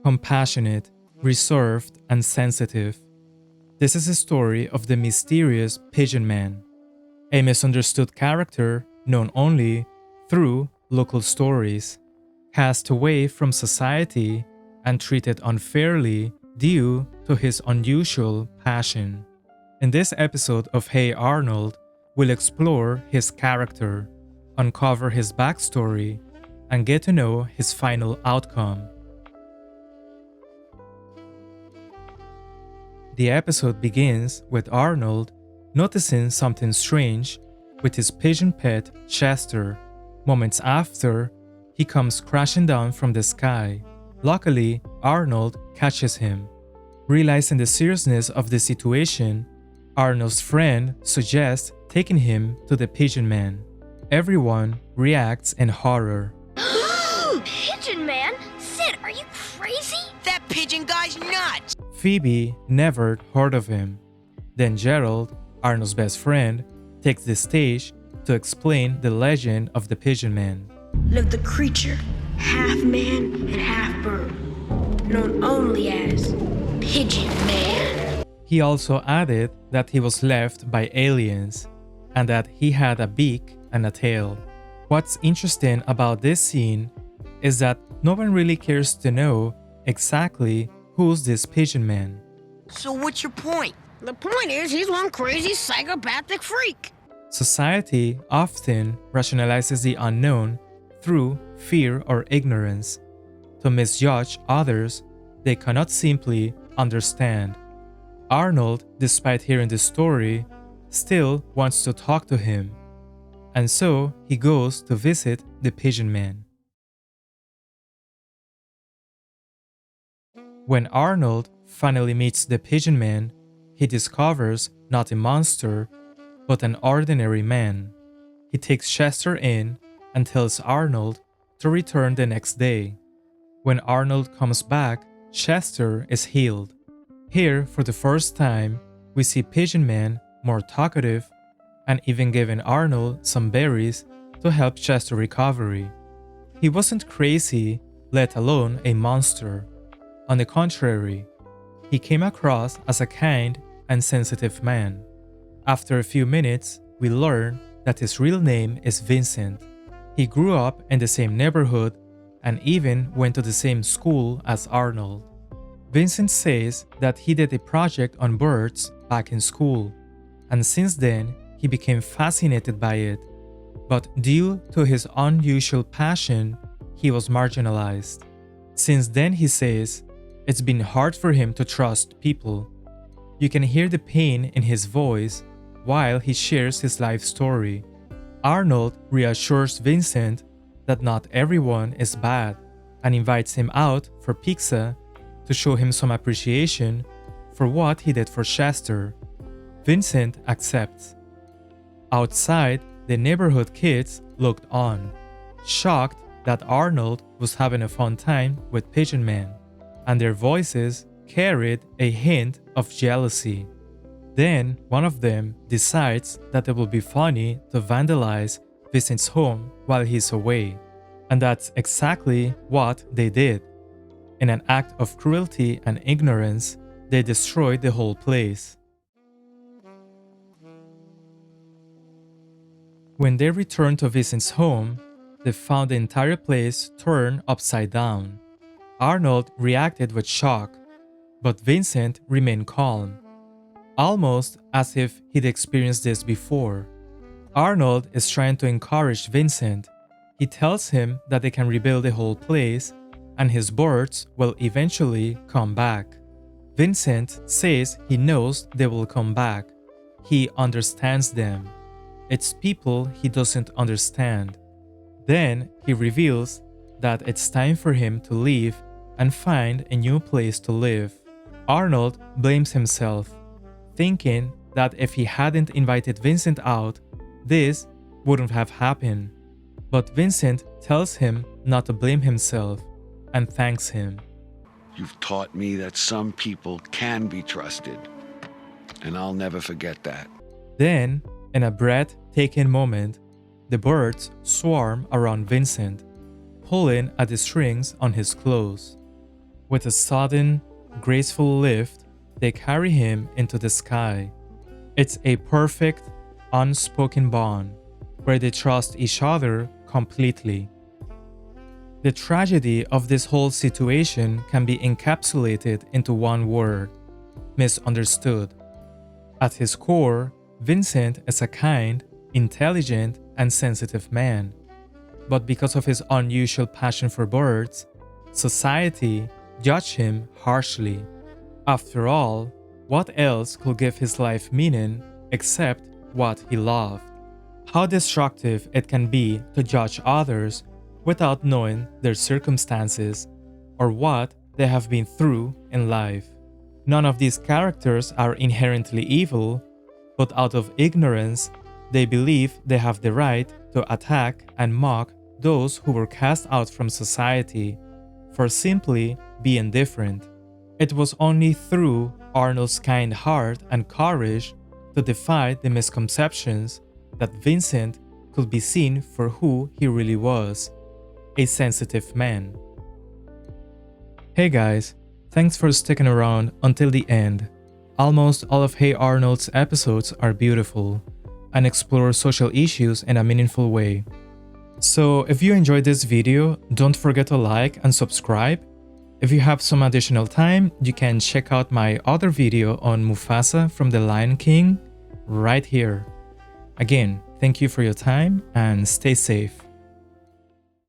Compassionate, reserved, and sensitive. This is a story of the mysterious Pigeon Man, a misunderstood character known only through local stories, cast away from society and treated unfairly due to his unusual passion. In this episode of Hey Arnold, we'll explore his character, uncover his backstory, and get to know his final outcome. The episode begins with Arnold noticing something strange with his pigeon pet Chester. Moments after, he comes crashing down from the sky. Luckily, Arnold catches him. Realizing the seriousness of the situation, Arnold's friend suggests taking him to the Pigeon Man. Everyone reacts in horror. Pigeon Man? Sid, are you crazy? That pigeon guy's nuts! Phoebe never heard of him. Then Gerald, Arnold's best friend, takes the stage to explain the legend of the Pigeon Man. Lived the creature, half man and half bird, known only as Pigeon Man. He also added that he was left by aliens and that he had a beak and a tail. What's interesting about this scene is that no one really cares to know exactly who's this Pigeon Man. So what's your point? The point is, he's one crazy psychopathic freak. Society often rationalizes the unknown through fear or ignorance. To misjudge others they cannot simply understand. Arnold, despite hearing the story, still wants to talk to him, and so he goes to visit the Pigeon Man. When Arnold finally meets the Pigeon Man, he discovers not a monster, but an ordinary man. He takes Chester in and tells Arnold to return the next day. When Arnold comes back, Chester is healed. Here, for the first time, we see Pigeon Man more talkative and even giving Arnold some berries to help Chester's recovery. He wasn't crazy, let alone a monster. On the contrary, he came across as a kind and sensitive man. After a few minutes, we learn that his real name is Vincent. He grew up in the same neighborhood and even went to the same school as Arnold. Vincent says that he did a project on birds back in school, and since then he became fascinated by it. But due to his unusual passion, he was marginalized. Since then, he says, it's been hard for him to trust people. You can hear the pain in his voice while he shares his life story. Arnold reassures Vincent that not everyone is bad and invites him out for pizza to show him some appreciation for what he did for Chester. Vincent accepts. Outside, the neighborhood kids looked on, shocked that Arnold was having a fun time with Pigeon Man, and their voices carried a hint of jealousy. Then one of them decides that it will be funny to vandalize Vincent's home while he's away, and that's exactly what they did. In an act of cruelty and ignorance, they destroyed the whole place. When they returned to Vincent's home, they found the entire place turned upside down. Arnold reacted with shock, but Vincent remained calm, almost as if he'd experienced this before. Arnold is trying to encourage Vincent. He tells him that they can rebuild the whole place and his birds will eventually come back. Vincent says he knows they will come back. He understands them. It's people he doesn't understand. Then he reveals that it's time for him to leave and find a new place to live. Arnold blames himself, thinking that if he hadn't invited Vincent out, this wouldn't have happened. But Vincent tells him not to blame himself and thanks him. You've taught me that some people can be trusted, and I'll never forget that. Then, in a breathtaking moment, the birds swarm around Vincent, pulling at the strings on his clothes. With a sudden, graceful lift, they carry him into the sky. It's a perfect, unspoken bond where they trust each other completely. The tragedy of this whole situation can be encapsulated into one word: misunderstood. At his core, Vincent is a kind, intelligent, and sensitive man. But because of his unusual passion for birds, society judged him harshly. After all, what else could give his life meaning except what he loved? How destructive it can be to judge others without knowing their circumstances or what they have been through in life. None of these characters are inherently evil, but out of ignorance, they believe they have the right to attack and mock those who were cast out from society for simply being different. It was only through Arnold's kind heart and courage to defy the misconceptions that Vincent could be seen for who he really was: a sensitive man. Hey guys, thanks for sticking around until the end. Almost all of Hey Arnold's episodes are beautiful and explore social issues in a meaningful way. So if you enjoyed this video, don't forget to like and subscribe. If you have some additional time, you can check out my other video on Mufasa from The Lion King right here. Again, thank you for your time and stay safe.